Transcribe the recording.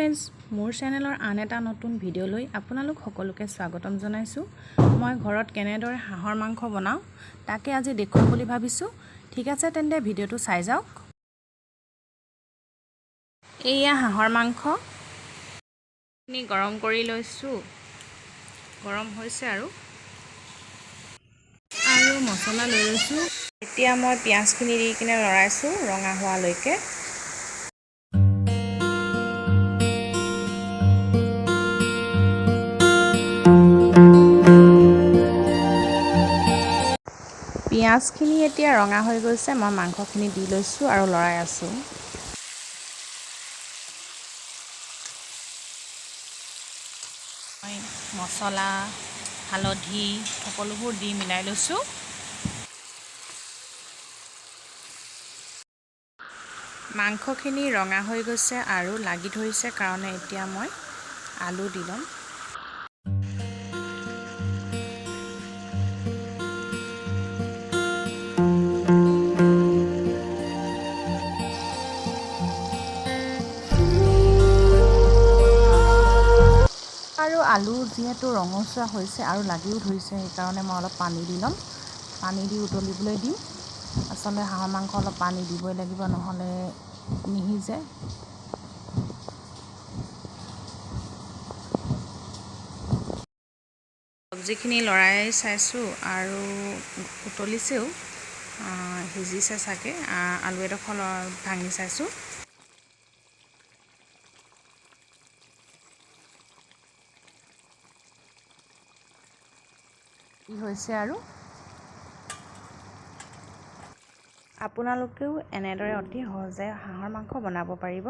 friends मोर चैनेलर आन एटा नतुन video লৈ আপোনালোক সকলোকে স্বাগতম জনাইছো মই ঘৰত কেনেদৰে হাঁহৰ মাংস বনাও তাকে আজি দেখুৱাম বুলি ভাবিছো ঠিক আছে তেন্তে ভিডিওটো চাই যাওক এইয়া হাঁহৰ মাংস নি গৰম কৰি লৈছো গৰম হৈছে আৰু মছলা লৈ লৈছো এতিয়া মই পিয়াজখিনি দি কিনে লৰাইছো ৰঙা হোৱা লৈকে পিয়াজখিনি এতিয়া ৰঙা হৈ গৈছে মই মাংসখিনি দি লৈছো আৰু লৰাই আছো মছলা হালধি সকলোবোৰ দি মিলাই লৈছো মাংসখিনি ৰঙা হৈ গৈছে আৰু লাগি ধৰিছে কাৰণে এতিয়া মই আলু দি লম আৰু আলু যেহেতু ৰঙচুৱা হৈছে আৰু লাগিও ধৰিছে সেই কাৰণে মই অলপ পানী দি লম পানী দি উতলিবলৈ দিম আসলে হাঁহৰ মাংস অলপ পানী দিবই লাগিব নহলে নিহিজে সবজিখিনি লৰাই চাইছো আৰু উতলিছেও হিজিছে চাগে আলু এডোখৰ ভাঙি চাইছো ই হৈছে আৰু আপোনালোকেও এনেদৰে অতি সহজে হাঁহৰ মাংস বনাব পাৰিব